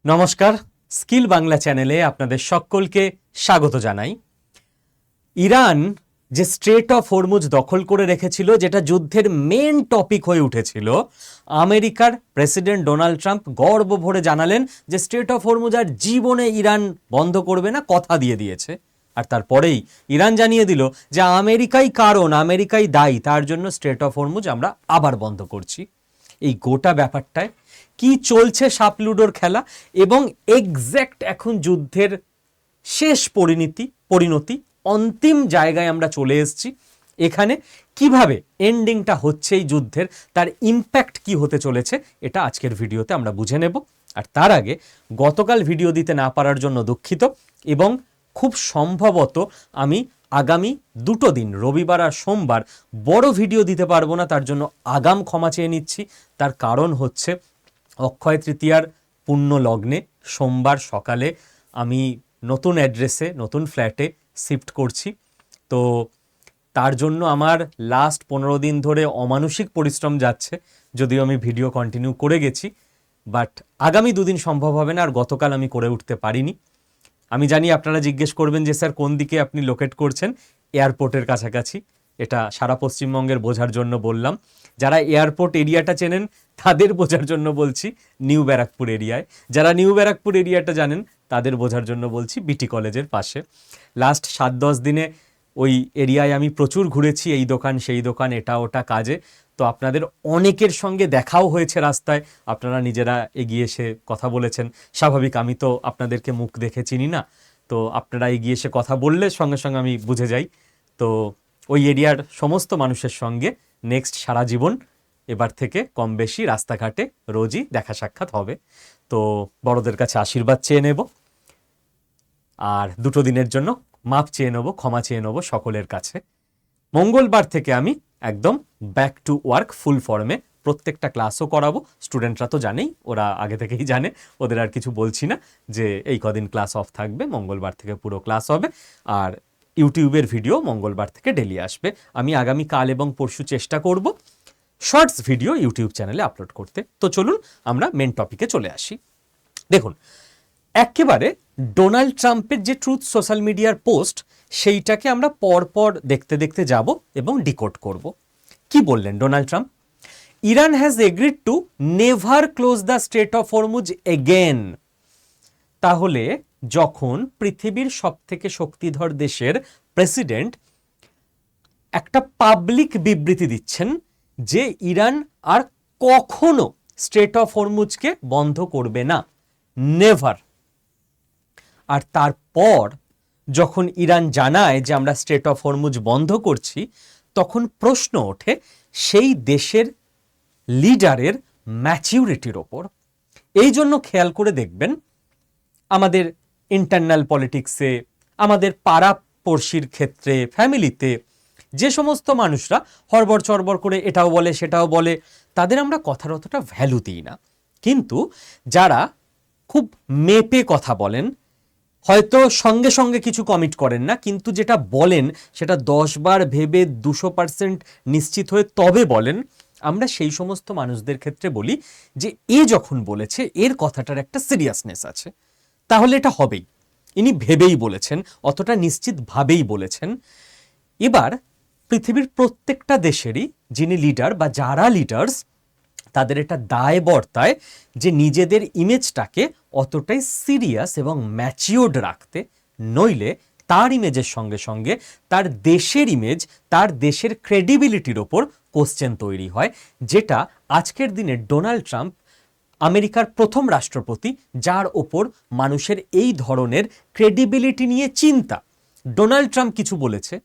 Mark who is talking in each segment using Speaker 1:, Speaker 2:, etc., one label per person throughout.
Speaker 1: নমস্কার, স্কিল বাংলা চ্যানেলে আপনাদের সকলকে স্বাগত জানাই। ইরান যে স্ট্রেট অফ হরমুজ দখল করে রেখেছিল, যেটা যুদ্ধের মেন টপিক হয়ে উঠেছিল, আমেরিকার প্রেসিডেন্ট ডোনাল্ড ট্রাম্প গর্ব ভরে জানালেন যে স্ট্রেট অফ হরমুজ আর জীবনে ইরান বন্ধ করবে না, কথা দিয়ে দিয়েছে। আর তারপরেই ইরান জানিয়ে দিল যে আমেরিকাই কারণ, আমেরিকাই দায়ী, তার জন্য স্ট্রেট অফ হরমুজ আমরা আবার বন্ধ করছি। এই গোটা ব্যাপারটায় কি চলছে সাপলুডোর খেলা, এবং এক্স্যাক্ট এখন যুদ্ধের শেষ পরিণতি অন্তিম জায়গায় আমরা চলে এসেছি। এখানে কিভাবে এন্ডিংটা হচ্ছে এই যুদ্ধের, তার ইম্প্যাক্ট কি হতে চলেছে, এটা আজকের ভিডিওতে আমরা বুঝে নেব। আর তার আগে গতকাল ভিডিও দিতে না পারার জন্য দুঃখিত, এবং খুব সম্ভবত আমি আগামী দুটো দিন, রবিবার আর সোমবার, বড় ভিডিও দিতে পারবো না। তার জন্য আগাম ক্ষমা চেয়ে নিচ্ছি। তার কারণ হচ্ছে অক্ষয় তৃতীয়ার পুণ্য লগ্নে সোমবার সকালে আমি নতুন অ্যাড্রেসে, নতুন ফ্ল্যাটে শিফট করছি। তো তার জন্য আমার লাস্ট 15 দিন ধরে অমানসিক পরিশ্রম যাচ্ছে, যদিও আমি ভিডিও কন্টিনিউ করে গেছি, বাট আগামী দুদিন সম্ভব হবে না। আর গতকাল আমি করে উঠতে পারিনি। আমি জানি আপনারা জিজ্ঞেস করবেন যে স্যার কোন দিকে আপনি লোকেট করছেন। এয়ারপোর্টের কাছাকাছি। এটা সারা পশ্চিমবঙ্গের বোঝার জন্য বললাম। যারা এয়ারপোর্ট এরিয়াটা চেনেন তাদের বোঝার জন্য বলছি নিউ ব্যারাকপুর এরিয়ায়। যারা নিউ ব্যারাকপুর এরিয়াটা জানেন তাদের বোঝার জন্য বলছি বিটি কলেজের পাশে। লাস্ট 7-10 দিনে ওই এরিয়ায় আমি প্রচুর ঘুরেছি, এই দোকান সেই দোকান, এটা ওটা কাজে। তো আপনাদের অনেকের সঙ্গে দেখাও হয়েছে রাস্তায়, আপনারা নিজেরা এগিয়ে এসে কথা বলেছেন। স্বাভাবিক, আমি তো আপনাদেরকে মুখ দেখে চিনি না, তো আপনারা এগিয়ে এসে কথা বললে সঙ্গে সঙ্গে আমি বুঝে যাই। তো ওই এরিয়ার সমস্ত মানুষের সঙ্গে নেক্সট সারা জীবন এবার থেকে কম বেশি রাস্তাঘাটে রোজই দেখা সাক্ষাৎ হবে। তো বড়দের কাছে আশীর্বাদ চেয়ে নেব, আর দুটো দিনের জন্য মাপ চেয়ে নেব, ক্ষমা চেয়ে নেব সকলের কাছে। মঙ্গলবার থেকে আমি একদম ব্যাক টু ওয়ার্ক ফুল ফর্মে প্রত্যেকটা ক্লাসও করাবো। স্টুডেন্টরা তো জানেই, ওরা আগে থেকেই জানে, ওদের আর কিছু বলছি না যে এই কদিন ক্লাস অফ থাকবে, মঙ্গলবার থেকে পুরো ক্লাস হবে। আর ইউটিউবের ভিডিও মঙ্গলবার থেকে ডেলি আসবে। আমি আগামী কাল এবং পরশু চেষ্টা করব শর্টস ভিডিও ইউটিউব চ্যানেলে আপলোড করতে। তো চলুন আমরা মেন টপিকে চলে আসি। দেখুন, একেবারে ডোনাল্ড ট্রাম্পের যে ট্রুথ সোশ্যাল মিডিয়ার পোস্ট, সেইটাকে আমরা পরপর দেখতে দেখতে যাব এবং ডিকোড করব। কি বললেন Donald Trump? Iran has agreed two never close the straight of Hormuz again. তাহলে যখন পৃথিবীর সবথেকে শক্তিধর দেশের প্রেসিডেন্ট একটা পাবলিক বিবৃতি দিচ্ছেন যে ইরান আর কখনো স্ট্রেট অফ হরমুজকে বন্ধ করবে না, নেভার, আর তারপর যখন ইরান জানায় যে আমরা স্ট্রেট অফ হরমুজ বন্ধ করছি, তখন প্রশ্ন ওঠে সেই দেশের লিডারের ম্যাচিউরিটির ওপর। এই জন্য খেয়াল করে দেখবেন আমাদের ইন্টারনাল পলিটিক্সে, আমাদের পাড়া পড়শির ক্ষেত্রে, ফ্যামিলিতে যে সমস্ত মানুষরা হড়বড় চড়বড় করে এটাও বলে সেটাও বলে, তাদের আমরা কথার অতটা ভ্যালু দিই না। কিন্তু যারা খুব মেপে কথা বলেন, হয়তো সঙ্গে সঙ্গে কিছু কমিট করেন না, কিন্তু যেটা বলেন সেটা 10 বার ভেবে 200% নিশ্চিত হয়ে তবে বলেন, আমরা সেই সমস্ত মানুষদের ক্ষেত্রে বলি যে এ যখন বলেছে এর কথাটার একটা সিরিয়াসনেস আছে, তাহলে এটা হবেই। ইনি ভেবেই বলেছেন, অতটা নিশ্চিতভাবেই বলেছেন। এবার পৃথিবীর প্রত্যেকটা দেশেরই যিনি লিডার বা যারা লিডার্স, তাদের এটা দায় বর্তায় যে নিজেদের ইমেজটাকে অতটাই সিরিয়াস এবং ম্যাচিওর্ড রাখতে, নইলে তার ইমেজের সঙ্গে সঙ্গে তার দেশের ইমেজ, তার দেশের ক্রেডিবিলিটির ওপর কোশ্চেন তৈরি হয়, যেটা আজকের দিনে ডোনাল্ড ট্রাম্প, আমেরিকার প্রথম রাষ্ট্রপতি, যার ওপর মানুষের এই ধরনের ক্রেডিবিলিটি নিয়ে চিন্তা। ডোনাল্ড ট্রাম্প কিছু বলেছে,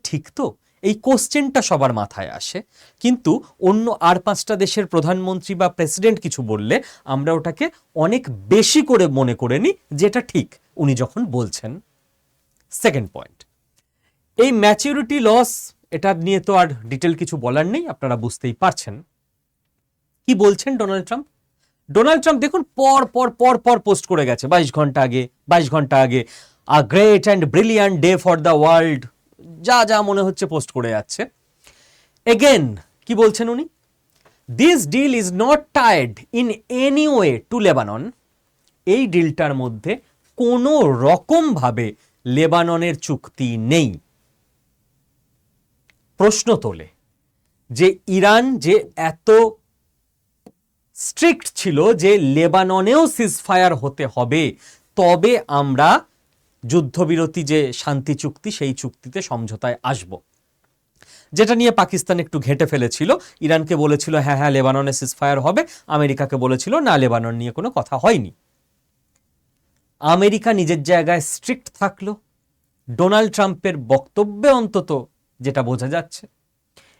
Speaker 1: ঠিক তো, এই কোশ্চেনটা সবার মাথায় আসে। কিন্তু অন্য আর 5টা দেশের প্রধানমন্ত্রী বা প্রেসিডেন্ট কিছু বললে আমরা ওটাকে অনেক বেশি করে মনে করে নিই, যেটা ঠিক উনি যখন বলছেন। সেকেন্ড পয়েন্ট, এই ম্যাচিউরিটি লস, এটা নিয়ে তো আর ডিটেল কিছু বলার নেই, আপনারা বুঝতেই পারছেন। কি বলছেন ডোনাল্ড ট্রাম্প? ডোনাল্ড ট্রাম্প দেখুন পর পর পর পর পোস্ট করে গেছে 22 ঘন্টা আগে a great and brilliant day for the world, যা যা মনে হচ্ছে পোস্ট করে যাচ্ছে। এগেন কি বলছেন উনি? This deal is not tied in any way to Lebanon, এই ডিলটার মধ্যে কোনো রকমভাবে লেবাননের চুক্তি নেই। প্রশ্ন তোলে যে ইরান যে এত স্ট্রিক্ট ছিল যে লেবাননেও সিজফায়ার হতে হবে, তবে আমরা যুদ্ধবিরতি যে শান্তি চুক্তি সেই চুক্তিতে সমঝোতায় আসব, যেটা নিয়ে পাকিস্তান একটু ঘেঁটে ফেলেছিল। ইরানকে বলেছিল হ্যাঁ হ্যাঁ লেবাননে সিজফায়ার হবে, আমেরিকাকে বলেছিল না লেবানন নিয়ে কোনো কথা হয়নি। আমেরিকা নিজের জায়গায় স্ট্রিক্ট থাকলো, ডোনাল্ড ট্রাম্পের বক্তব্যে অন্তত যেটা বোঝা যাচ্ছে,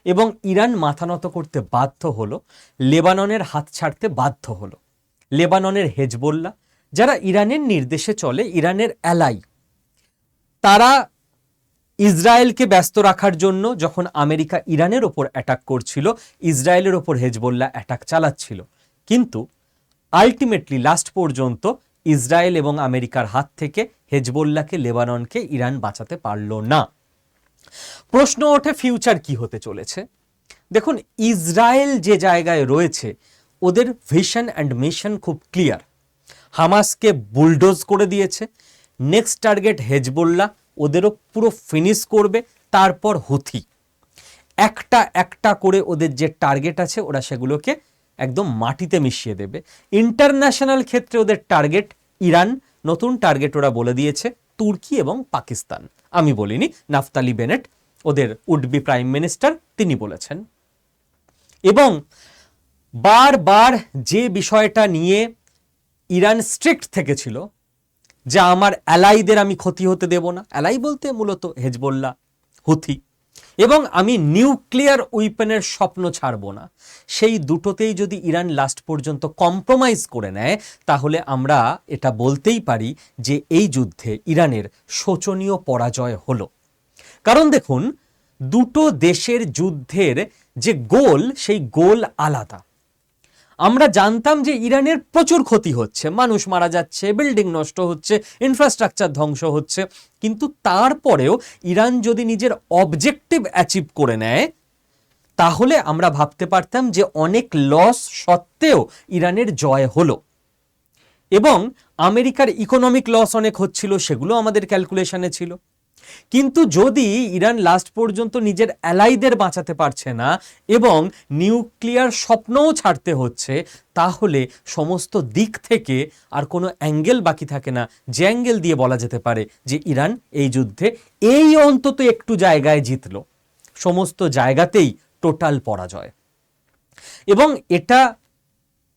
Speaker 1: এবং ইরান মাথা নত করতে বাধ্য হলো, লেবাননের হাত ছাড়তে বাধ্য হলো। লেবাননের হেজবোল্লাহ, যারা ইরানের নির্দেশে চলে, ইরানের অ্যালাই, তারা ইসরায়েলকে ব্যস্ত রাখার জন্য যখন আমেরিকা ইরানের ওপর অ্যাটাক করছিল, ইসরায়েলের ওপর হেজবোল্লাহ অ্যাটাক চালাচ্ছিল, কিন্তু আলটিমেটলি লাস্ট পর্যন্ত ইসরায়েল এবং আমেরিকার হাত থেকে হেজবোল্লাহকে, লেবাননকে ইরান বাঁচাতে পারল না। প্রশ্ন ওঠে ফিউচার কি হতে চলেছে। দেখুন, ইসরায়েল যে জায়গায় রয়েছে ওদের ভিশন অ্যান্ড মিশন খুব ক্লিয়ার। হামাসকে বুলডোজ করে দিয়েছে, নেক্সট টার্গেট হেজবোল্লাহ, ওদেরও পুরো ফিনিশ করবে, তারপর হুথি। একটা একটা করে ওদের যে টার্গেট আছে ওরা সেগুলোকে একদম মাটিতে মিশিয়ে দেবে। ইন্টারন্যাশনাল ক্ষেত্রে ওদের টার্গেট ইরান, নতুন টার্গেট ওরা বলে দিয়েছে তুর্কি এবং পাকিস্তান। আমি বলিনি, নাফতালি বেনেট ওদের উড বি প্রাইম মিনিস্টার, তিনি বলেছেন। এবং বারবার যে বিষয়টা নিয়ে ইরান স্ট্রিক্ট থেকেছিল যে আমার অ্যালাইদের আমি ক্ষতি হতে দেব না, অ্যালাই বলতে মূলত হেজবোল্লাহ, হুথি, এবং আমি নিউক্লিয়ার উইপেনের স্বপ্ন ছাড়ব না, সেই দুটোতেই যদি ইরান লাস্ট পর্যন্ত কম্প্রোমাইজ করে নেয়, তাহলে আমরা এটা বলতেই পারি যে এই যুদ্ধে ইরানের শোচনীয় পরাজয় হলো। কারণ দেখুন, দুটো দেশের যুদ্ধের যে গোল, সেই গোল আলাদা। আমরা জানতাম যে ইরানের প্রচুর ক্ষতি হচ্ছে, মানুষ মারা যাচ্ছে, বিল্ডিং নষ্ট হচ্ছে, ইনফ্রাস্ট্রাকচার ধ্বংস হচ্ছে, কিন্তু তারপরেও ইরান যদি নিজের অবজেক্টিভ অ্যাচিভ করে নেয়, তাহলে আমরা ভাবতে পারতাম যে অনেক লস সত্ত্বেও ইরানের জয় হলো। এবং আমেরিকার ইকোনমিক লস অনেক হচ্ছিল, সেগুলো আমাদের ক্যালকুলেশনে ছিল। কিন্তু যদি ইরান লাস্ট পর্যন্ত নিজের অ্যালাইদের বাঁচাতে পারছে না এবং নিউক্লিয়ার স্বপ্নও ছাড়তে হচ্ছে, তাহলে সমস্ত দিক থেকে আর কোনো অ্যাঙ্গেল বাকি থাকে না যে অ্যাঙ্গেল দিয়ে বলা যেতে পারে যে ইরান এই যুদ্ধে এই অন্তত একটু জায়গায় জিতল। সমস্ত জায়গাতেই টোটাল পরাজয়। এবং এটা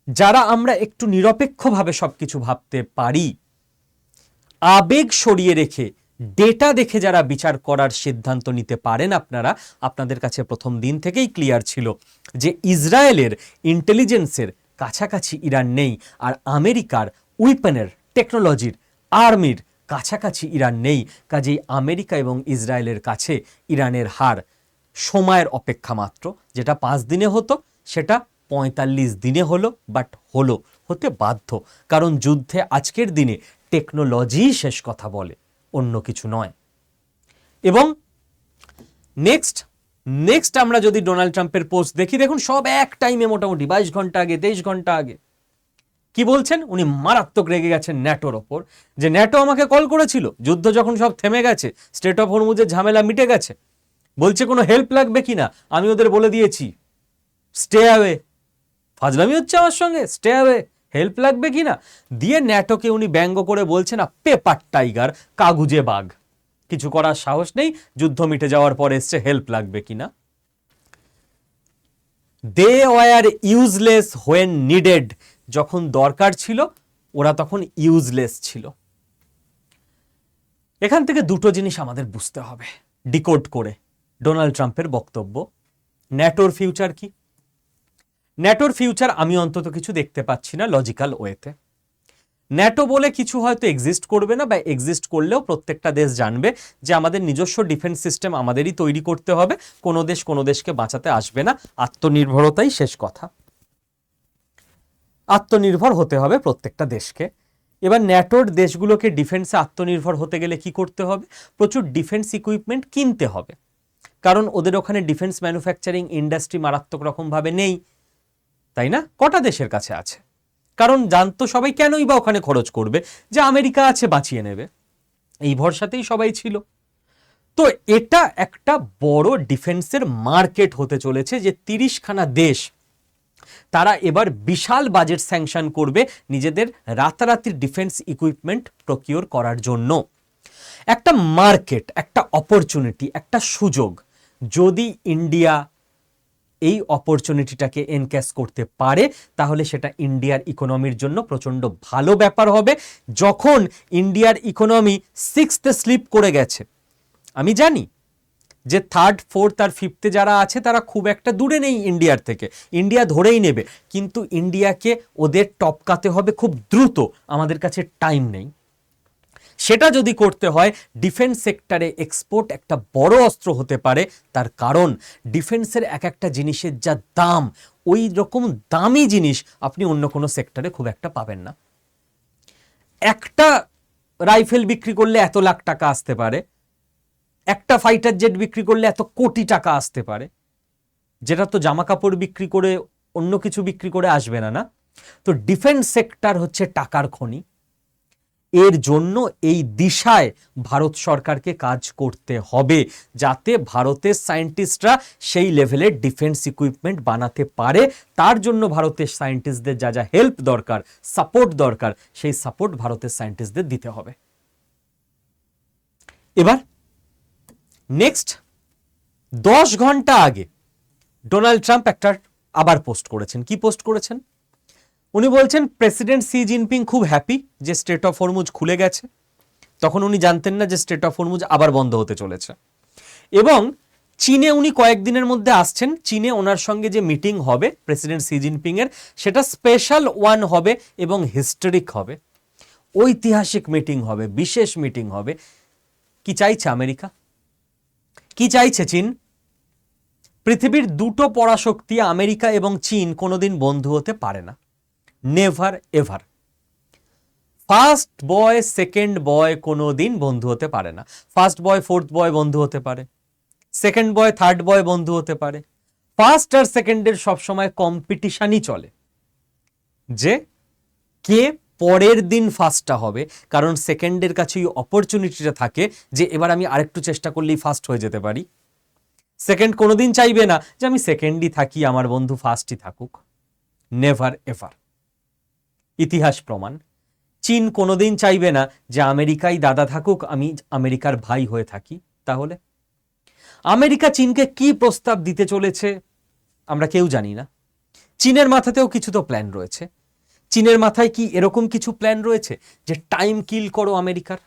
Speaker 1: যারা আমরা একটু নিরপেক্ষভাবে সবকিছু ভাবতে পারি, আবেগ সরিয়ে রেখে ডেটা দেখে যারা বিচার করার সিদ্ধান্ত নিতে পারেন, আপনাদের কাছে প্রথম দিন থেকেই ক্লিয়ার ছিল যে ইসরায়েলের ইন্টেলিজেন্সের কাছাকাছি ইরান নেই, আর আমেরিকার উইপেনের, টেকনোলজির, আর্মির কাছাকাছি ইরান নেই। কাজেই আমেরিকা এবং ইসরায়েলের কাছে ইরানের হার সময়ের অপেক্ষা মাত্র। যেটা 5 দিনে হতো সেটা 45 দিনে হলো, বাট হতে বাধ্য। কারণ যুদ্ধে আজকের দিনে টেকনোলজি শেষ কথা বলে, অন্য কিছু নয়। এবং নেক্সট আমরা যদি ডোনাল্ড ট্রাম্পের পোস্ট দেখি, দেখুন সব এক টাইমে, মোটামুটি 22 ঘন্টা আগে, 23 ঘন্টা আগে কি বলছেন উনি? মারাত্মক রেগে গেছেন ন্যাটোর ওপর, যে ন্যাটো আমাকে কল করেছিল যুদ্ধ যখন সব থেমে গেছে, স্ট্রেট অফ হরমুজের ঝামেলা মিটে গেছে, বলছে কোনো হেল্প লাগবে কিনা, আমি ওদের বলে দিয়েছি স্টে অ্যাওয়ে। ফাজলামি হচ্ছে আমার সঙ্গে, স্টে অ্যাওয়ে, হেল্প লাগবে কিনা। দিয়ে ন্যাটোকে উনি ব্যঙ্গ করে বলছেন পেপার টাইগার, কাগুজে বাঘ, কিছু করার সাহস নেই, যুদ্ধ মিটে যাওয়ার পর এসছে হেল্প লাগবে কিনা। They were useless when needed, যখন দরকার ছিল ওরা তখন ইউজলেস ছিল। এখান থেকে দুটো জিনিস আমাদের বুঝতে হবে ডিকোড করে ডোনাল্ড ট্রাম্পের বক্তব্য। ন্যাটোর ফিউচার কি? ন্যাটোর ফিউচার আমি অন্তত কিছু দেখতে পাচ্ছি না লজিক্যাল ওয়েতে। ন্যাটো বলে কিছু হয়তো এক্সিস্ট করবে না, বা এক্সিস্ট করলেও প্রত্যেকটা দেশ জানবে যে আমাদের নিজস্ব ডিফেন্স সিস্টেম আমাদেরই তৈরি করতে হবে, কোনো দেশ কোনো দেশকে বাঁচাতে আসবে না, আত্মনির্ভরতাই শেষ কথা, আত্মনির্ভর হতে হবে প্রত্যেকটা দেশকে। এবার ন্যাটোর দেশগুলোকে ডিফেন্সে আত্মনির্ভর হতে গেলে কি করতে হবে? প্রচুর ডিফেন্স ইকুইপমেন্ট কিনতে হবে, কারণ ওদের ওখানে ডিফেন্স ম্যানুফ্যাকচারিং ইন্ডাস্ট্রি মারাত্মক রকমভাবে নেই, তাই না? কটা দেশের কাছে আছে? কারণ জানতো সবাই কেনই বা ওখানে খরচ করবে, যে আমেরিকা আছে বাঁচিয়ে নেবে, এই ভরসাতেই সবাই ছিল। তো এটা একটা বড় ডিফেন্সের মার্কেট হতে চলেছে, যে 30খানা দেশ তারা এবার বিশাল বাজেট স্যাংশন করবে নিজেদের রাতারাতি ডিফেন্স ইকুইপমেন্ট প্রকিওর করার জন্য। একটা মার্কেট, একটা অপরচুনিটি, একটা সুযোগ। যদি ইন্ডিয়া এই অপরচুনিটিটাকে এনক্যাশ করতে পারে, তাহলে সেটা ইন্ডিয়ার ইকোনমির জন্য প্রচণ্ড ভালো ব্যাপার হবে। যখন ইন্ডিয়ার ইকোনমি 6th স্লিপ করে গেছে, আমি জানি যে 3rd, 4th আর 5th যারা আছে তারা খুব একটা দূরে নেই ইন্ডিয়ার থেকে, ইন্ডিয়া ধরেই নেবে, কিন্তু ইন্ডিয়াকে ওদের টপকাতে হবে খুব দ্রুত, আমাদের কাছে টাইম নেই। সেটা যদি করতে হয়, ডিফেন্স সেক্টরে এক্সপোর্ট একটা বড় অস্ত্র হতে পারে। তার কারণ ডিফেন্সের এক একটা জিনিসের যা দাম, ওই রকম দামি জিনিস আপনি অন্য কোনো সেক্টরে খুব একটা পাবেন না। একটা রাইফেল বিক্রি করলে এত লাখ টাকা আসতে পারে, একটা ফাইটার জেট বিক্রি করলে এত কোটি টাকা আসতে পারে, যেটা তো জামা কাপড় বিক্রি করে, অন্য কিছু বিক্রি করে আসবে না। না, তো ডিফেন্স সেক্টর হচ্ছে টাকার খনি। এর জন্য এই দিশায় ভারত সরকারকে কাজ করতে হবে, যাতে ভারতের সায়েন্টিস্টরা সেই লেভেলের ডিফেন্স ইকুইপমেন্ট বানাতে পারে। তার জন্য ভারতের সায়েন্টিস্টদের যা যা হেল্প দরকার, সাপোর্ট দরকার, সেই সাপোর্ট ভারতের সায়েন্টিস্টদের দিতে হবে। এবার নেক্সট 10 ঘন্টা আগে ডোনাল্ড ট্রাম্প একটা আবার পোস্ট করেছেন। কি পোস্ট করেছেন? উনি বলছেন প্রেসিডেন্ট সি জিনপিং খুব হ্যাপি যে স্ট্রেট অফ হরমুজ খুলে গেছে। তখন উনি জানতেন না যে স্ট্রেট অফ হরমুজ আবার বন্ধ হতে চলেছে। এবং চীনে উনি কয়েকদিনের মধ্যে আসছেন। চীনে ওনার সঙ্গে যে মিটিং হবে প্রেসিডেন্ট সি জিনপিং এর, সেটা স্পেশাল ওয়ান হবে এবং হিস্টোরিক হবে, ঐতিহাসিক মিটিং হবে, বিশেষ মিটিং হবে। কি চাইছে আমেরিকা? কি চাইছে চীন? পৃথিবীর দুটো পরাশক্তি আমেরিকা এবং চীন কোনোদিন বন্ধু হতে পারে না, never ever. First boy second boy কোনোদিন বন্ধু হতে পারে না। ফার্স্ট বয় ফোর্থ বয় বন্ধু হতে পারে, সেকেন্ড বয় থার্ড বয় বন্ধু হতে পারে। ফার্স্ট আর সেকেন্ডের সবসময় কম্পিটিশনই চলে, যে কে পরের দিন ফার্স্টটা হবে। কারণ সেকেন্ডের কাছে ওই অপরচুনিটিটা থাকে যে এবার আমি আরেকটু চেষ্টা করলেই ফার্স্ট হয়ে যেতে পারি। সেকেন্ড কোনোদিন চাইবে না যে আমি সেকেন্ডই থাকি, আমার বন্ধু ফার্স্টই থাকুক, নেভার এভার, ইতিহাস প্রমাণ। চীন কোনোদিন চাইবে না যে আমেরিকাই দাদা থাকুক, আমি আমেরিকার ভাই হয়ে থাকি। তাহলে আমেরিকা চীনকে কি প্রস্তাব দিতে চলেছে আমরা কেউ জানি না। চীনের মাথাতেও কিছু তো প্ল্যান রয়েছে। চীনের মাথায় কি এরকম কিছু প্ল্যান রয়েছে যে টাইম কিল করো আমেরিকার,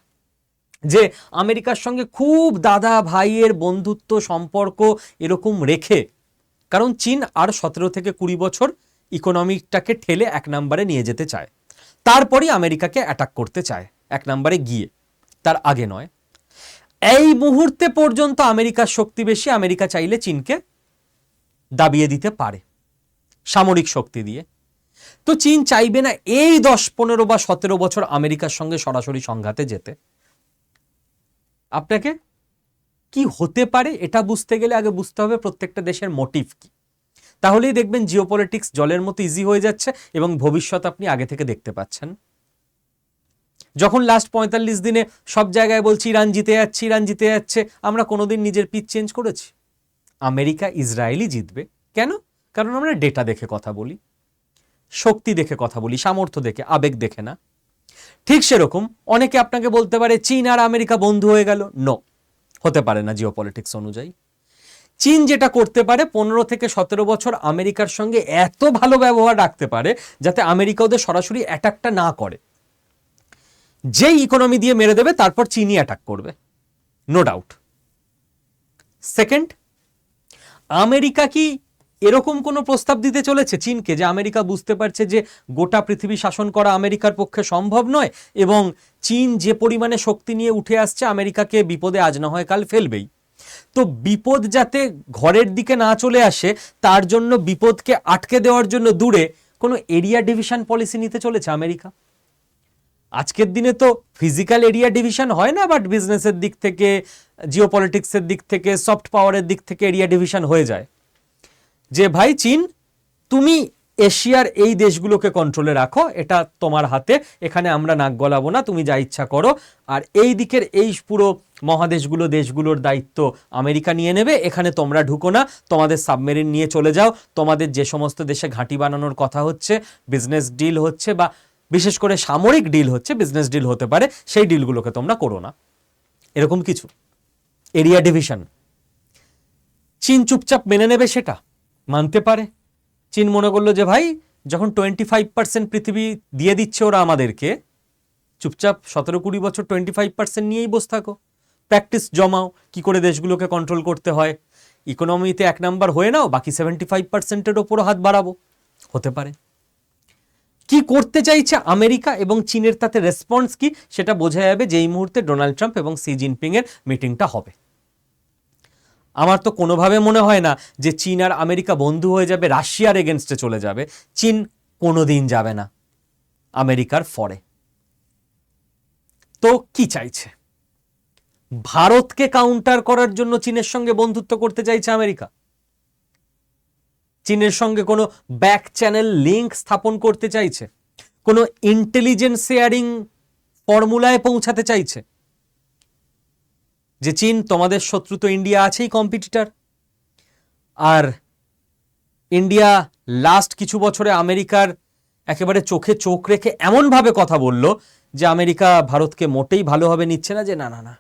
Speaker 1: যে আমেরিকার সঙ্গে খুব দাদা ভাইয়ের বন্ধুত্ব সম্পর্ক এরকম রেখে, কারণ চীন আর 17 থেকে 20 বছর ইকোনমিকটাকে ঠেলে 1 নম্বরে নিয়ে যেতে চায়, তারপরই আমেরিকাকে অ্যাটাক করতে চায় 1 নম্বরে গিয়ে, তার আগে নয়। এই মুহূর্তে পর্যন্ত আমেরিকার শক্তি বেশি। আমেরিকা চাইলে চীনকে দাবিয়ে দিতে পারে সামরিক শক্তি দিয়ে। তো চীন চাইবে না এই 10, 15 বা 17 বছর আমেরিকার সঙ্গে সরাসরি সংঘাতে যেতে। আপনাকে কি হতে পারে এটা বুঝতে গেলে আগে বুঝতে হবে প্রত্যেকটা দেশের মোটিভ কি। তাহলেই দেখবেন জিওপলিটিক্স জলের মতো ইজি হয়ে যাচ্ছে এবং ভবিষ্যৎ আপনি আগে থেকে দেখতে পাচ্ছেন। যখন লাস্ট 45 দিনে সব জায়গায় বলছি ইরান জিতে যাচ্ছে, ইরান জিতে যাচ্ছে, আমরা কোনোদিন নিজের পিচ চেঞ্জ করেছি? আমেরিকা ইসরায়েলই জিতবে। কেন? কারণ আমরা ডেটা দেখে কথা বলি, শক্তি দেখে কথা বলি, সামর্থ্য দেখে, আবেগ দেখে না। ঠিক সেরকম অনেকে আপনাকে বলতে পারে চীন আর আমেরিকা বন্ধু হয়ে গেল। নো, হতে পারে না জিওপলিটিক্স অনুযায়ী। চীন যেটা করতে পারে 15 থেকে 17 বছর আমেরিকার সঙ্গে এত ভালো ব্যবহার রাখতে পারে যাতে আমেরিকা ওদের সরাসরি অ্যাটাকটা না করে। যেই ইকোনমি দিয়ে মেরে দেবে তারপর চীনই অ্যাটাক করবে, নো ডাউট। সেকেন্ড, আমেরিকা কি এরকম কোনো প্রস্তাব দিতে চলেছে চীনকে যে আমেরিকা বুঝতে পারছে যে গোটা পৃথিবী শাসন করা আমেরিকার পক্ষে সম্ভব নয় এবং চীন যে পরিমাণে শক্তি নিয়ে উঠে আসছে আমেরিকাকে বিপদে আজ না হয় কাল ফেলবেই। তো বিপদ যাতে ঘরের দিকে না চলে আসে তার জন্য বিপদকে আটকে দেওয়ার জন্য দূরে কোনো এরিয়া ডিভিশন পলিসি নিতে চলেছে আমেরিকা। আজকের দিনে তো ফিজিক্যাল এরিয়া ডিভিশন হয় না, বাট বিজনেসের দিক থেকে, জিওপলিটিক্সের দিক থেকে, সফট পাওয়ারের দিক থেকে এরিয়া ডিভিশন হয়ে যায়। যে ভাই চীন, তুমি এশিয়ার এই দেশগুলোকে কন্ট্রোলে রাখো, এটা তোমার হাতে, এখানে আমরা নাক গলাবো না, তুমি যা ইচ্ছা করো। আর এই দিকের এই পুরো মহাদেশগুলো, দেশগুলোর দায়িত্ব আমেরিকা নিয়ে নেবে, এখানে তোমরা ঢুকো না, তোমাদের সাবমেরিন নিয়ে চলে যাও, তোমাদের যে সমস্ত দেশে ঘাঁটি বানানোর কথা হচ্ছে, বিজনেস ডিল হচ্ছে, বা বিশেষ করে সামরিক ডিল হচ্ছে, বিজনেস ডিল হতে পারে, সেই ডিলগুলোকে তোমরা করো না, এরকম কিছু এরিয়া ডিভিশন। চীন চুপচাপ মেনে নেবে, সেটা মানতে পারে। চীন মনে করলো যে ভাই যখন 25% পৃথিবী দিয়ে দিচ্ছে ওরা আমাদেরকে, চুপচাপ 17-20 বছর 25% নিয়েই বসে থাকো, প্র্যাকটিস জমাও কি করে দেশগুলোকে কন্ট্রোল করতে হয়, ইকোনমিতে 1 নাম্বার হয়ে নাও, বাকি 75%-এর ওপরও হাত বাড়াবো, হতে পারে। কি করতে চাইছে আমেরিকা এবং চীনের তাতে রেসপন্স কি, সেটা বোঝা যাবে যেই মুহূর্তে ডোনাল্ড ট্রাম্প এবং শি জিনপিং এর মিটিংটা হবে। আমার তো কোনোভাবে মনে হয় না যে চীন আর আমেরিকা বন্ধু হয়ে যাবে, রাশিয়ার এগেনস্টে চলে যাবে। চীন কোনোদিন যাবে না আমেরিকার ফরে। তো কি চাইছে? ভারতকে কাউন্টার করার জন্য চীনের সঙ্গে বন্ধুত্ব করতে চাইছে আমেরিকা। চীনের সঙ্গে কোনো ব্যাক চ্যানেল লিঙ্ক স্থাপন করতে চাইছে, কোনো ইন্টেলিজেন্স শেয়ারিং ফর্মুলায় পৌঁছাতে চাইছে যে চীন তোমাদের শত্রু তো ইন্ডিয়া আছেই কম্পিটিটর। আর ইন্ডিয়া লাস্ট কিছু বছরে আমেরিকার একেবারে চোখে চোখ রেখে এমনভাবে কথা বলল যে আমেরিকা ভারতকে মোটেই ভালোভাবে নিচ্ছে না, যে না না না,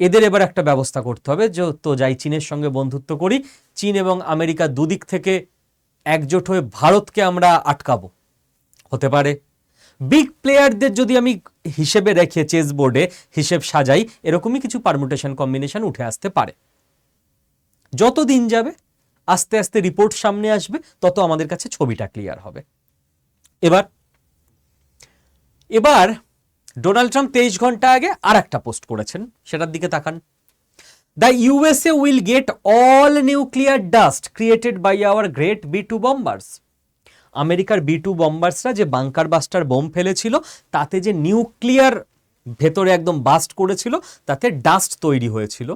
Speaker 1: এদের এবার একটা ব্যবস্থা করতে হবে, যে তো যাই চীনের সঙ্গে বন্ধুত্ব করি, চীন এবং আমেরিকা দুদিক থেকে একজোট হয়ে ভারতকে আমরা আটকাবো। হতে পারে। বিগ প্লেয়ারদের যদি আমি হিসেবে রেখে চেস বোর্ডে হিসেব সাজাই, এরকমই কিছু পারমুটেশন কম্বিনেশন উঠে আসতে পারে। যত দিন যাবে আস্তে আস্তে রিপোর্ট সামনে আসবে, তত আমাদের কাছে ছবিটা ক্লিয়ার হবে। এবার ডোনাল্ড ট্রাম্প 23 ঘন্টা আগে আর একটা পোস্ট করেছেন, সেটার দিকে তাকান। The USA will get all nuclear dust created by our great B2 bombers. আমেরিকার B2 বম্বার্সরা যে বাংকার বাস্টার বোম ফেলেছিল, তাতে যে নিউক্লিয়ার ভেতরে একদম বাস্ট করেছিল, তাতে ডাস্ট তৈরি হয়েছিল।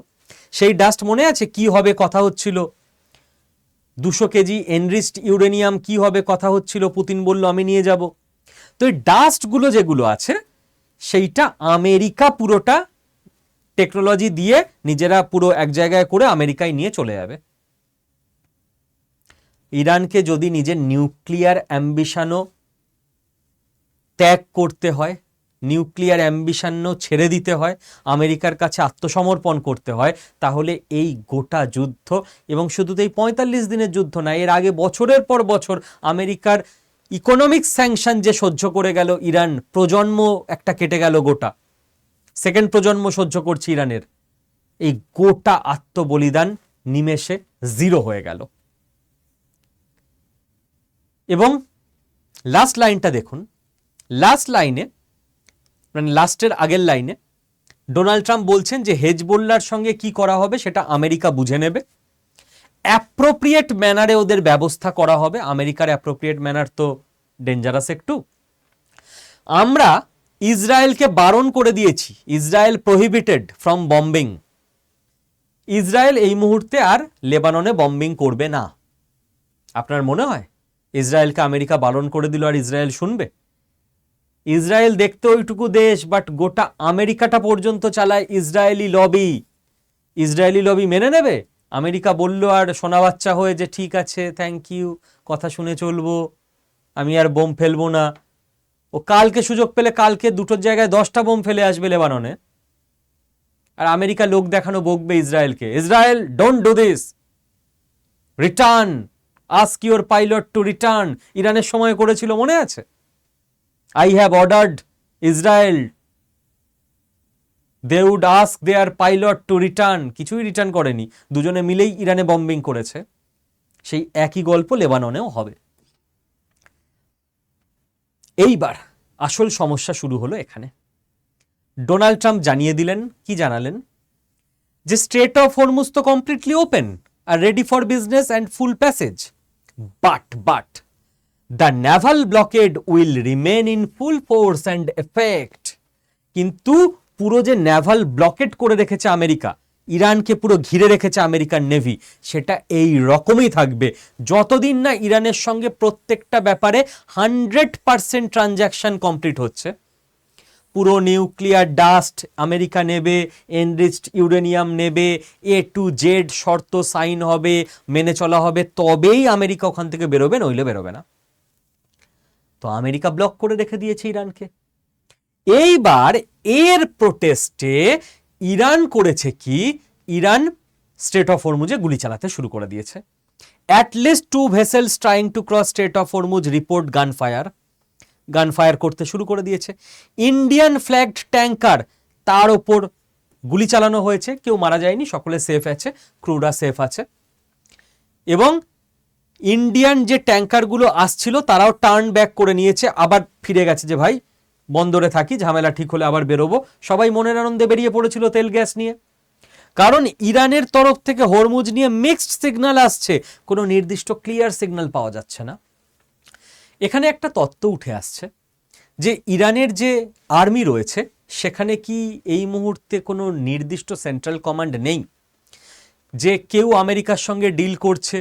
Speaker 1: সেই ডাস্ট মনে আছে কি হবে কথা হচ্ছিল? 200 কেজি এনরিচড ইউরেনিয়াম কি হবে কথা হচ্ছিল, পুতিন বলল আমি নিয়ে যাব। তো এই ডাস্টগুলো যেগুলো আছে, সেইটা আমেরিকা পুরোটা টেকনোলজি দিয়ে নিজেরা পুরো এক জায়গায় করে আমেরিকায় নিয়ে চলে যাবে। ইরানকে যদি নিজের নিউক্লিয়ার অ্যাম্বিশনও ত্যাগ করতে হয়, নিউক্লিয়ার অ্যাম্বিশনও ছেড়ে দিতে হয়, আমেরিকার কাছে আত্মসমর্পণ করতে হয়, তাহলে এই গোটা যুদ্ধ, এবং শুধু তো এই 45 দিনের যুদ্ধ না, এর আগে বছরের পর বছর আমেরিকার ইকোনমিক স্যাংশন যে সহ্য করে গেল ইরান, প্রজন্ম একটা কেটে গেল, গোটা সেকেন্ড প্রজন্ম সহ্য করছে ইরানের, এই গোটা আত্মবলিদান নিমেষে জিরো হয়ে গেল। এবং লাস্ট লাইনটা দেখুন, লাস্ট লাইনে মানে লাস্টের আগের লাইনে ডোনাল্ড ট্রাম্প বলছেন যে হেজবোল্লার সঙ্গে কি করা হবে সেটা আমেরিকা বুঝে নেবে, অ্যাপ্রোপ্রিয়েট ম্যানারে ওদের ব্যবস্থা করা হবে। আমেরিকার অ্যাপ্রোপ্রিয়েট ম্যানার তো ডেঞ্জারাস একটু। আমরা ইসরায়েলকে বারণ করে দিয়েছি, Israel prohibited from bombing. Israel এই মুহূর্তে আর লেবাননে বম্বিং করবে না। আপনার মনে হয় ইসরায়েলকে আমেরিকা বারণ করে দিল আর ইসরায়েল শুনবে? ইসরায়েল দেখতে ওইটুকু দেশ, বাট গোটা আমেরিকাটা পর্যন্ত চালায় ইসরায়েলি লবি। ইসরায়েলি লবি মেনে নেবে? আমেরিকা বলল আর সোনা বাচ্চা হয়ে যে ঠিক আছে থ্যাংক ইউ, কথা শুনে চলবো, আমি আর বোম ফেলবো না। ও কালকে সুযোগ পেলে কালকে দুটোর জায়গায় 10টা বোম ফেলে আসবে লেবাননে, আর আমেরিকা লোক দেখানো বকবে ইসরায়েলকে, Israel don't do this, return, ask your pilot to return. ইরানের সময় করেছিল মনে আছে? I have ordered Israel, they would ask their pilot to return, কিছুই রিটার্ন করেনি, দুজনে মিলেই ইরানে বম্বিং করেছে। সেই একই গল্প লেবাননেও হবে। এইবার আসল সমস্যা শুরু হলো এখানে। ডোনাল্ড ট্রাম্প জানিয়ে দিলেন, কি জানালেন? যে স্ট্রেট অফ হরমুজ তো কমপ্লিটলি ওপেন আর ready for business and full passage, but the naval blockade will remain in full force and effect। কিন্তু পুরো যে নেভাল ব্লকেড করে রেখেছে আমেরিকা, ইরানকে পুরো ঘিরে রেখেছে আমেরিকান নেভি, সেটা এই রকমই থাকবে যতদিন না ইরানের সঙ্গে প্রত্যেকটা ব্যাপারে 100% ট্রানজ্যাকশন কমপ্লিট হচ্ছে। পুরো নিউক্লিয়ার ডাস্ট আমেরিকা নেবে, এনরিচড ইউরেনিয়াম নেবে, A to Z শর্ত সাইন হবে, মেনে চলা হবে, তবেই আমেরিকা ওখান থেকে বেরোবে, নইলে বেরোবে না। তো আমেরিকা ব্লক করে রেখে দিয়েছে ইরানকে। এইবার এর প্রোটেস্টে ইরান করেছে কি, ইরান স্ট্রেট অফ হরমুজে গুলি চালাতে শুরু করে দিয়েছে। At least 2 vessels trying to cross straight of Hormuz report গান ফায়ার করতে শুরু করে দিয়েছে। ইন্ডিয়ান ফ্ল্যাগড ট্যাঙ্কার, তার ওপর গুলি চালানো হয়েছে, কেউ মারা যায়নি, সকলে সেফ আছে, ক্রুরা সেফ আছে। এবং ইন্ডিয়ান যে ট্যাঙ্কারগুলো আসছিল তারাও টার্ন ব্যাক করে নিয়েছে, আবার ফিরে গেছে যে ভাই বন্দরে থাকি, ঝামেলা ঠিক হলে আবার বেরোবো। সবাই মনের আনন্দে বেরিয়ে পড়েছিল তেল গ্যাস নিয়ে, কারণ ইরানের তরফ থেকে হরমুজ নিয়ে মিক্সড সিগন্যাল আসছে, কোনো নির্দিষ্ট ক্লিয়ার সিগন্যাল পাওয়া যাচ্ছে না। এখানে একটা তত্ত্ব উঠে আসছে যে ইরানের যে আর্মি রয়েছে সেখানে কি এই মুহূর্তে কোনো নির্দিষ্ট সেন্ট্রাল কমান্ড নেই, যে কেউ আমেরিকার সঙ্গে ডিল করছে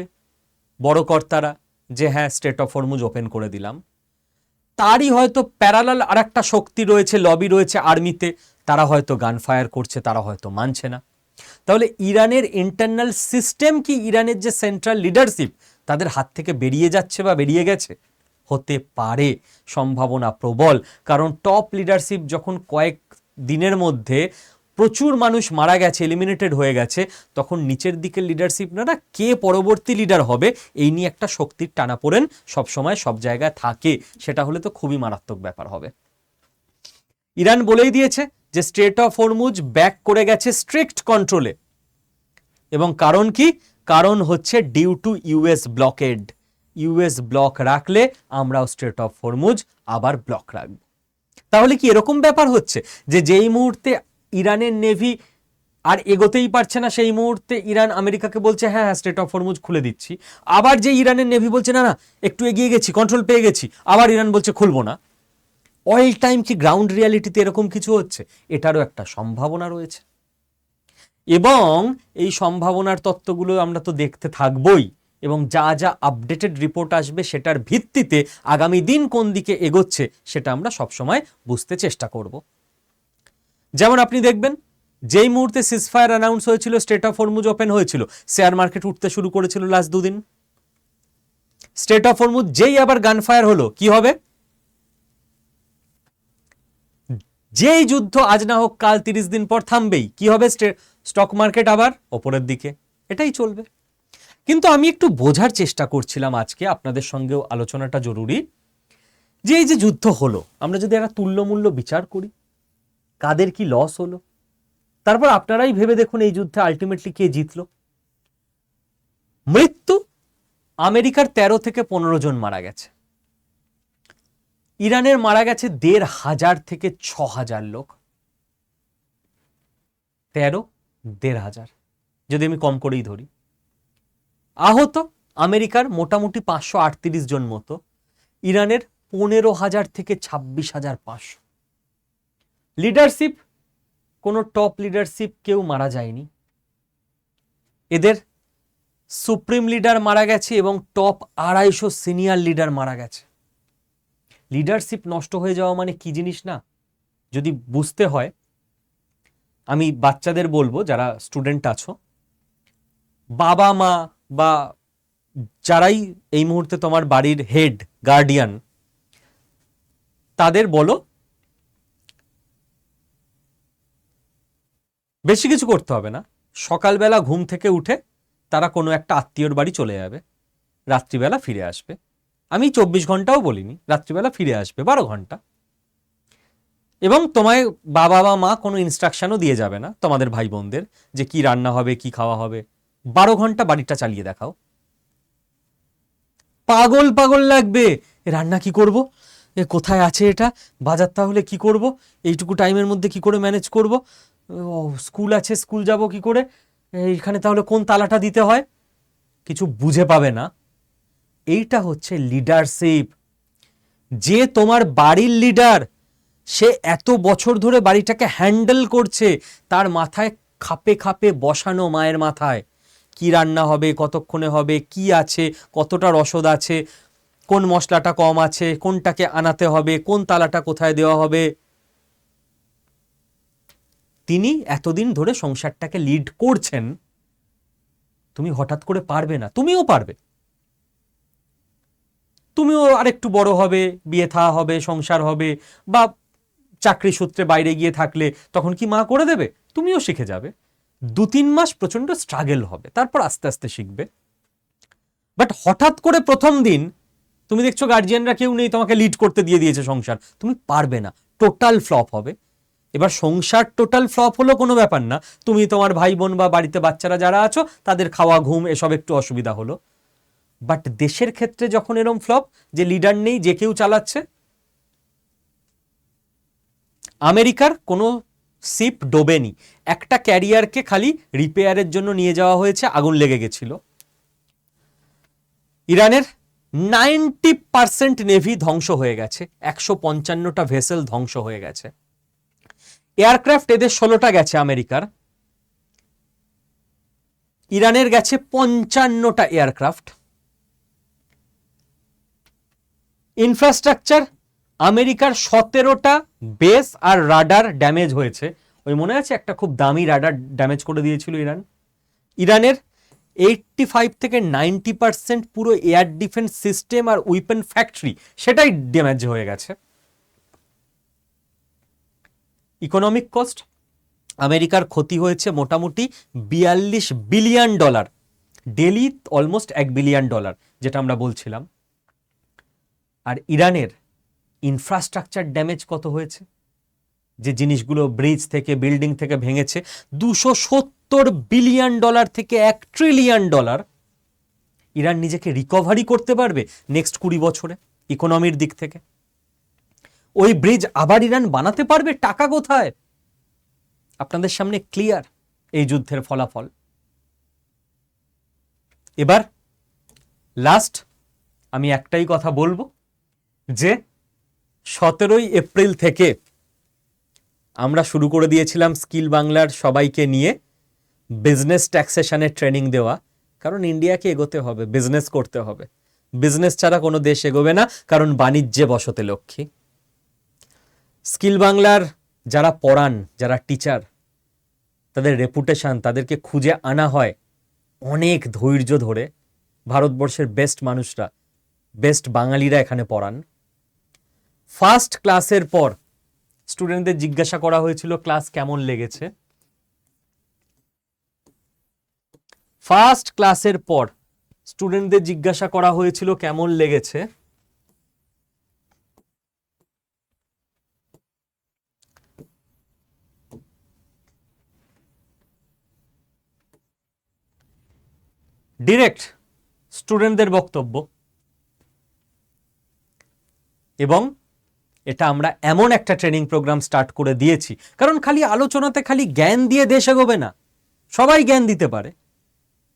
Speaker 1: বড় কর্তারা, যে হ্যাঁ স্ট্রেট অফ হরমুজ ওপেন করে দিলাম, তারই হয়তো প্যারালাল আর একটা শক্তি রয়েছে, লবি রয়েছে আর্মিতে, তারা হয়তো গান ফায়ার করছে, তারা হয়তো মানছে না। তাহলে ইরানের ইন্টারনাল সিস্টেম কি, ইরানের যে সেন্ট্রাল লিডারশিপ তাদের হাত থেকে বেরিয়ে যাচ্ছে বা বেরিয়ে গেছে? হতে পারে, সম্ভাবনা প্রবল। কারণ টপ লিডারশিপ যখন কয়েক দিনের মধ্যে প্রচুর মানুষ মারা গেছে, এলিমিনেটেড হয়ে গেছে, তখন নিচের দিকের লিডারশিপ না কে পরবর্তী লিডার হবে এই নিয়ে একটা শক্তির টানাপোড়েন সবসময় সব জায়গায় থাকে, সেটা হলে তো খুবই মারাত্মক ব্যাপার হবে। ইরান বলেই দিয়েছে যে স্ট্রেট অফ হরমুজ ব্যাক করে গেছে স্ট্রিক্ট কন্ট্রোলে, এবং কারণ কি, কারণ হচ্ছে due to US blockade. US block রাখলে আমরাও স্ট্রেট অফ হরমুজ আবার ব্লক রাখব। তাহলে কি এরকম ব্যাপার হচ্ছে যে যেই মুহূর্তে ইরানের নেভি আর এগোতেই পারছে না, সেই মুহূর্তে ইরান আমেরিকাকে বলছে হ্যাঁ হ্যাঁ স্ট্রেট অফ হরমুজ খুলে দিচ্ছি, আবার যে ইরানের নেভি বলছে না না একটু এগিয়ে গেছি, কন্ট্রোল পেয়ে গেছি, আবার ইরান বলছে খুলবো না? অল টাইম কি গ্রাউন্ড রিয়ালিটিতে এরকম কিছু হচ্ছে? এটারও একটা সম্ভাবনা রয়েছে, এবং এই সম্ভাবনার তত্ত্বগুলো আমরা তো দেখতে থাকবই, এবং যা যা আপডেটেড রিপোর্ট আসবে সেটার ভিত্তিতে আগামী দিন কোন দিকে এগোচ্ছে সেটা আমরা সবসময় বুঝতে চেষ্টা করব। যেমন আপনি দেখবেন যেই মুহূর্তে সিজফায়ার অ্যানাউন্স হয়েছিল, স্ট্রেট অফ হরমুজ ওপেন হয়েছিল, শেয়ার মার্কেট উঠতে শুরু করেছিল লাস্ট দুদিন। স্ট্রেট অফ হরমুজ যেই আবার গান ফায়ার হলো, কি হবে? যেই যুদ্ধ আজ না হোক কাল 30 দিন পর থামবেই, কি হবে? স্টক মার্কেট আবার ওপরের দিকে, এটাই চলবে। কিন্তু আমি একটু বোঝার চেষ্টা করছিলাম আজকে, আপনাদের সঙ্গেও আলোচনাটা জরুরি, যে এই যে যুদ্ধ হলো, আমরা যদি একটা তুল্যমূল্য বিচার করি, কাদের কি লস হলো, তারপর আপনারাই ভেবে দেখুন এই যুদ্ধে আলটিমেটলি কে জিতলো। মৃত্যু আমেরিকার 13 থেকে 15 জন মারা গেছে, ইরানের মারা গেছে 1,500 থেকে 6,000 লোক। 13,500 যদি আমি কম করেই ধরি। আহত আমেরিকার মোটামুটি 538 জন মতো, ইরানের 15,000 থেকে 26,500। লিডারশিপ, কোনো টপ লিডারশিপ কেউ মারা যায়নি, এদের সুপ্রিম লিডার মারা গেছে এবং টপ 250 সিনিয়র লিডার মারা গেছে। লিডারশিপ নষ্ট হয়ে যাওয়া মানে কি জিনিস না যদি বুঝতে হয়, আমি বাচ্চাদের বলবো, যারা স্টুডেন্ট আছো, বাবা মা বা যারাই এই মুহূর্তে তোমার বাড়ির হেড গার্ডিয়ান, তাদের বলো বেশি কিছু করতে হবে না, সকালবেলা ঘুম থেকে উঠে তারা কোনো একটা আত্মীয়র বাড়ি চলে যাবে, রাত্রিবেলা ফিরে আসবে। আমি 24 ঘন্টাও বলিনি, রাত্রিবেলা ফিরে আসবে 12 ঘন্টা, এবং তোমায় বাবা বা মা কোনো ইনস্ট্রাকশনও দিয়ে যাবে না তোমাদের ভাই বোনদের যে কি রান্না হবে, কি খাওয়া হবে। 12 ঘন্টা বাড়িটা চালিয়ে দেখাও। পাগল পাগল লাগবে, রান্না কি করব, কোথায় আছে এটা, বাজার তাহলে কি করব, এইটুকু টাইমের মধ্যে কি করে ম্যানেজ করব, স্কুল আছে স্কুল যাব কি করে, এইখানে তাহলে কোন তালাটা দিতে হয়, কিছু বুঝে পাবে না। এইটা হচ্ছে লিডারশিপ। যে তোমার বাড়ির লিডার, সে এত বছর ধরে বাড়িটাকে হ্যান্ডেল করছে, তার মাথায় খাপে খাপে বসানো মায়ের মাথায়, কি রান্না হবে, কতক্ষণে হবে, কি আছে, কতটা রসদ আছে, কোন মশলাটা কম আছে, কোনটাকে আনাতে হবে, কোন তালাটা কোথায় দেওয়া হবে। তিনি এতদিন ধরে সংসারটাকে লিড করছেন, তুমি হঠাৎ করে পারবে না। তুমিও পারবে, তুমিও আরেকটু বড় হবে, বিয়ে থা হবে, সংসার হবে, বা চাকরি সূত্রে বাইরে গিয়ে থাকলে তখন কি মা করে দেবে, তুমিও শিখে যাবে। 2-3 মাস প্রচন্ড স্ট্রাগল হবে, তারপর আস্তে আস্তে শিখবে। বাট হঠাৎ করে প্রথম দিন তুমি দেখছো গার্জিয়ানরা কেউ নেই, তোমাকে লিড করতে দিয়ে দিয়েছে সংসার, তুমি পারবে না, টোটাল ফ্লপ হবে। এবার সংসার টোটাল ফ্লপ হলো কোনো ব্যাপার না, তুমি তোমার ভাই বোন বা বাড়িতে বাচ্চারা যারা আছো তাদের খাওয়া ঘুম এসব একটু অসুবিধা হলো। বাট দেশের ক্ষেত্রে যখন এরম ফ্লপ, যে লিডার নেই, যে কেউ চালাচ্ছে। আমেরিকার কোনো শিপ ডোবেনি, একটা ক্যারিয়ারকে খালি রিপেয়ারের জন্য নিয়ে যাওয়া হয়েছে, আগুন লেগে গেছিল। ইরানের 90% নেভি ধ্বংস হয়ে গেছে, 155টা ভেসেল ধ্বংস হয়ে গেছে। এয়ারক্রাফট এদের 16টা গেছে আমেরিকার, ইরানের গেছে 55টা এয়ারক্রাফট। ইনফ্রাস্ট্রাকচার, আমেরিকার 17টা বেস আর রাডার ড্যামেজ হয়েছে। ওই মনে আছে একটা খুব দামি রাডার ড্যামেজ করে দিয়েছিল ইরান। ইরানের 85 থেকে 90% পুরো এয়ার ডিফেন্স সিস্টেম আর উইপেন ফ্যাক্টরি সেটাই ড্যামেজ হয়ে গেছে। ইকোনমিক কস্ট, আমেরিকার ক্ষতি হয়েছে মোটামুটি $42 বিলিয়ন, ডেলি অলমোস্ট $1 বিলিয়ন, যেটা আমরা বলছিলাম। আর ইরানের ইনফ্রাস্ট্রাকচার ড্যামেজ কত হয়েছে, যে জিনিসগুলো ব্রিজ থেকে বিল্ডিং থেকে ভেঙেছে, $270 বিলিয়ন থেকে $1 ট্রিলিয়ন। ইরান নিজেকে রিকভারি করতে পারবে নেক্সট 20 বছরে ইকোনমির দিক থেকে? ওই ব্রিজ আবার ইরান বানাতে পারবে? টাকা কোথায়? আপনাদের সামনে ক্লিয়ার এই যুদ্ধের ফলাফল। এবার লাস্ট আমি একটাই কথা বলবো, যে 17ই এপ্রিল থেকে আমরা শুরু করে দিয়েছিলাম স্কিল বাংলার সবাইকে নিয়ে বিজনেস ট্যাক্সেশনের ট্রেনিং দেওয়া। কারণ ইন্ডিয়াকে এগোতে হবে, বিজনেস করতে হবে। বিজনেস ছাড়া কোনো দেশ এগোবে না, কারণ বাণিজ্যে বসতে লক্ষ্মী। স্কিল বাংলার যারা পড়ান, যারা টিচার, তাদের রেপুটেশন, তাদেরকে খুঁজে আনা হয় অনেক ধৈর্য ধরে। ভারতবর্ষের বেস্ট মানুষরা, বেস্ট বাঙালিরা এখানে পড়ান। ফার্স্ট ক্লাসের পর স্টুডেন্টদের জিজ্ঞাসা করা হয়েছিল ক্লাস কেমন লেগেছে। ফার্স্ট ক্লাসের পর স্টুডেন্টদের জিজ্ঞাসা করা হয়েছিল কেমন লেগেছে। ডিরেক্ট স্টুডেন্টদের বক্তব্য। এবং এটা আমরা এমন একটা ট্রেনিং প্রোগ্রাম স্টার্ট করে দিয়েছি, কারণ খালি আলোচনাতে খালি জ্ঞান দিয়ে দেশ এগোবে না। সবাই জ্ঞান দিতে পারে,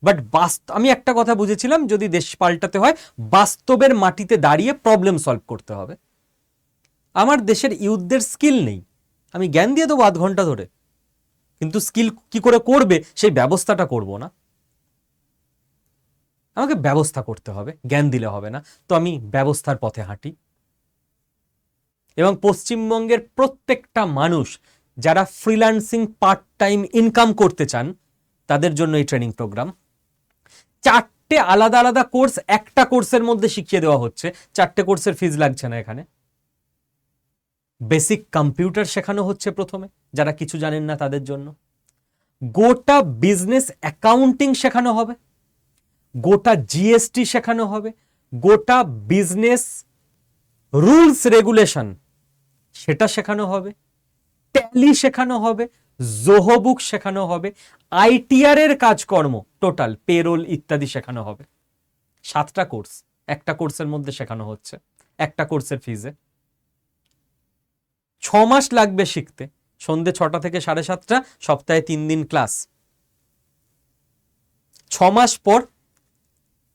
Speaker 1: বাট আমি একটা কথা বুঝেছিলাম, যদি দেশ পাল্টাতে হয় বাস্তবের মাটিতে দাঁড়িয়ে প্রবলেম সলভ করতে হবে। আমার দেশের ইউথদের স্কিল নেই, আমি জ্ঞান দিয়ে দেবো 8 ঘন্টা ধরে, কিন্তু স্কিল কি করে করবে সেই ব্যবস্থাটা করব না। আমাকে ব্যবস্থা করতে হবে, জ্ঞান দিলে হবে না। তো আমি ব্যবস্থার পথে হাঁটি। এবং পশ্চিমবঙ্গের প্রত্যেকটা মানুষ যারা ফ্রিল্যান্সিং পার্ট টাইম ইনকাম করতে চান, তাদের জন্য এই ট্রেনিং প্রোগ্রাম। 4টে আলাদা আলাদা কোর্স একটা কোর্সের মধ্যে শিখিয়ে দেওয়া হচ্ছে। 4টে কোর্সের ফিজ লাগছে না এখানে। বেসিক কম্পিউটার শেখানো হচ্ছে প্রথমে, যারা কিছু জানেন না তাদের জন্য। গোটা বিজনেস অ্যাকাউন্টিং শেখানো হবে, গোটা জিএসটি শেখানো হবে, গোটা বিজনেস রুলস রেগুলেশন সেটা শেখানো হবে, ট্যালি শেখানো হবে, জোহো বুক শেখানো হবে, আইটিআর এর কাজকর্ম, টোটাল পেরোল ইত্যাদি শেখানো হবে। 7টা কোর্স একটা কোর্সের মধ্যে শেখানো হচ্ছে, একটা কোর্সের ফিজে। 6 মাস লাগবে শিখতে, সন্ধ্যে 6টা থেকে 7:30, সপ্তাহে 3 দিন ক্লাস। 6 মাস পর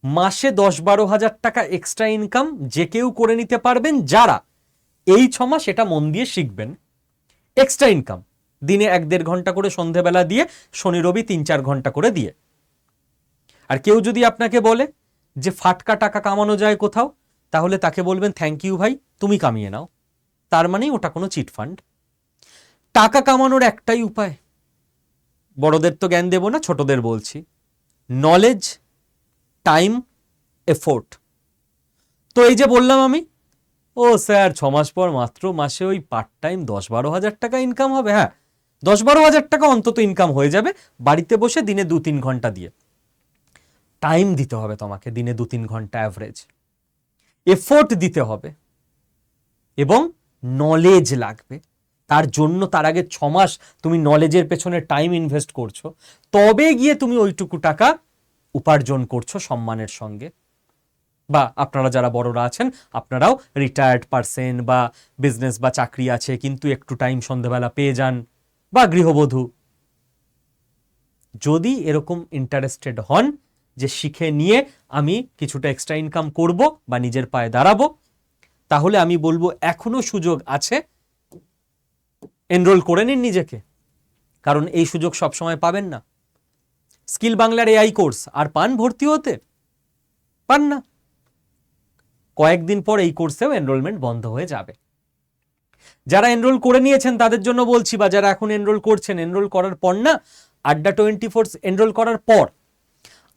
Speaker 1: মাসে 10-12 হাজার টাকা এক্সট্রা ইনকাম যে কেউ করে নিতে পারবেন, যারা এই 6 মাস এটা মন দিয়ে শিখবেন। এক্সট্রা ইনকাম দিনে 1-1.5 ঘন্টা করে সন্ধেবেলা দিয়ে, শনি রবি 3-4 ঘন্টা করে দিয়ে। আর কেউ যদি আপনাকে বলে যে ফাটকা টাকা কামানো যায় কোথাও, তাহলে তাকে বলবেন থ্যাংক ইউ ভাই, তুমি কামিয়ে নাও। তার মানেই ওটা কোনো চিট ফান্ড। টাকা কামানোর একটাই উপায়, বড়দের তো জ্ঞান দেব না, ছোটদের বলছি, নলেজ, টাইম, এফোর্ট। তো এই যে বললাম আমি, ও স্যার 6 মাস পর মাত্র মাসে ওই পার্ট টাইম 10-12 হাজার টাকা ইনকাম হবে। হ্যাঁ, 10-12 হাজার টাকা অন্তত ইনকাম হয়ে যাবে বাড়িতে বসে দিনে 2-3 ঘন্টা দিয়ে। টাইম দিতে হবে তোমাকে দিনে 2-3 ঘন্টা অ্যাভারেজ, এফোর্ট দিতে হবে এবং নলেজ লাগবে। তার জন্য তার আগে 6 মাস তুমি নলেজের পেছনে টাইম ইনভেস্ট করছো, তবে গিয়ে তুমি ওইটুকু টাকা উপার্জন করছো সম্মানের সঙ্গে। বা আপনারা যারা বড়রা আছেন, আপনারাও রিটায়ার্ড পারসন বা বিজনেস বা চাকরি আছে কিন্তু একটু টাইম সন্ধ্যাবেলা পেয়ে যান, বা গৃহবধূ, যদি এরকম ইন্টারেস্টেড হন যে শিখে নিয়ে আমি কিছুটা এক্সট্রা ইনকাম করব বা নিজের পায়ে দাঁড়াবো, তাহলে আমি বলবো এখনো সুযোগ আছে, এনরোল করে নিন নিজেকে। কারণ এই সুযোগ সবসময় পাবেন না। স্কিল বাংলার এআই কোর্স আর পান ভর্তি হতে? পান না। কয়েকদিন পর এই কোর্সেও এনরোলমেন্ট বন্ধ হয়ে যাবে। যারা এনরোল করে নিয়েছেন তাদের জন্য বলছি, বা যারা এখন এনরোল করছেন, এনরোল করার পর না, Adda24 এনরোল করার পর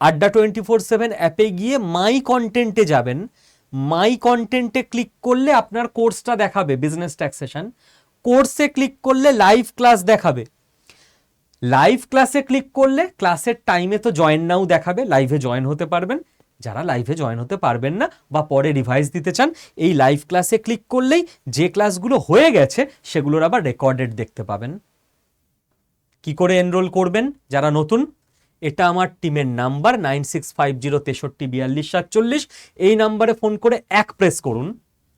Speaker 1: Adda24/7 অ্যাপে গিয়ে মাই কন্টেন্টে যাবেন। মাই কন্টেন্টে ক্লিক করলে আপনার কোর্সটা দেখাবে, বিজনেস ট্যাক্সেশন। কোর্সে ক্লিক করলে লাইভ ক্লাস দেখাবে। লাইভ ক্লাসে ক্লিক করলে ক্লাসের টাইমে তো জয়েন নাও দেখাবে, লাইভে জয়েন হতে পারবেন। যারা লাইভে জয়েন হতে পারবেন না বা পরে রিভাইজ দিতে চান, এই লাইভ ক্লাসে ক্লিক করলেই যে ক্লাসগুলো হয়ে গেছে সেগুলোর আবার রেকর্ডেড দেখতে পাবেন। কি করে এনরোল করবেন যারা নতুন? এটা আমার টিমের নাম্বার 9650634247। এই নাম্বারে ফোন করে এক প্রেস করুন,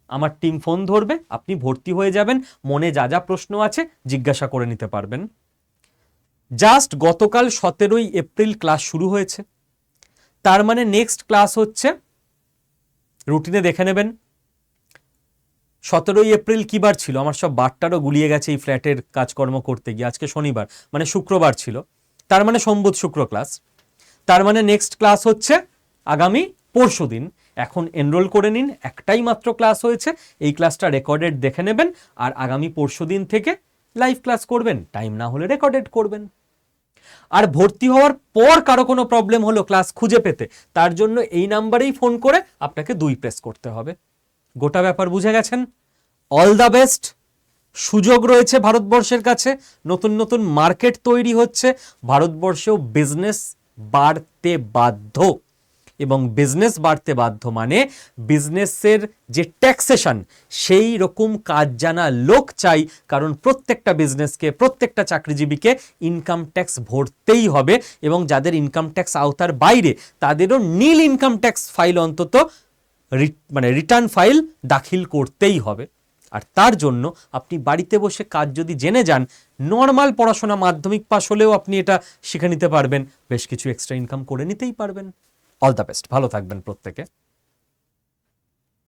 Speaker 1: আমার টিম ফোন ধরবে, আপনি ভর্তি হয়ে যাবেন। মনে যা যা প্রশ্ন আছে জিজ্ঞাসা করে নিতে পারবেন। জাস্ট গতকাল 17ই এপ্রিল ক্লাস শুরু হয়েছে, তার মানে নেক্সট ক্লাস হচ্ছে, রুটিনে দেখে নেবেন 17ই এপ্রিল কি বার ছিল, আমার সব বারটারও গুলিয়ে গেছে এই ফ্ল্যাটের কাজকর্ম করতে গিয়ে। আজকে শনিবার, মানে শুক্রবার ছিল, তার মানে সোম বুধ শুক্র ক্লাস। তার মানে নেক্সট ক্লাস হচ্ছে আগামী পরশুদিন। এখন এনরোল করে নিন, একটাই মাত্র ক্লাস হয়েছে, এই ক্লাসটা রেকর্ডেড দেখে নেবেন, আর আগামী পরশুদিন থেকে লাইভ ক্লাস করবেন, টাইম না হলে রেকর্ডেড করবেন। আর ভর্তি হওয়ার পর কারো কোনো প্রবলেম হলো ক্লাস খুঁজে পেতে, তার জন্য এই নাম্বারেই ফোন করে আপনাকে 2 প্রেস করতে হবে। গোটা ব্যাপার বুঝে গেছেন? All the best. সুযোগ রয়েছে ভারতবর্ষের কাছে, নতুন নতুন মার্কেট তৈরি হচ্ছে, ভারতবর্ষেও বিজনেস বাড়তে বাধ্য। এবং বিজনেস বাড়তে বাধ্য মানে বিজনেসের যে ট্যাক্সেশন, সেই রকম কাজ জানা লোক চাই। কারণ প্রত্যেকটা বিজনেসকে, প্রত্যেকটা চাকরিজীবীকে ইনকাম ট্যাক্স ভরতেই হবে, এবং যাদের ইনকাম ট্যাক্স আওতার বাইরে তাদেরও নীল ইনকাম ট্যাক্স ফাইল অন্তত মানে রিটার্ন ফাইল দাখিল করতেই হবে। আর তার জন্য আপনি বাড়িতে বসে কাজ যদি জেনে যান, নর্মাল পড়াশোনা মাধ্যমিক পাস হলেও আপনি এটা শিখে নিতে পারবেন, বেশ কিছু এক্সট্রা ইনকাম করে নিতেই পারবেন। অল দ্য বেস্ট, ভালো থাকবেন প্রত্যেকে।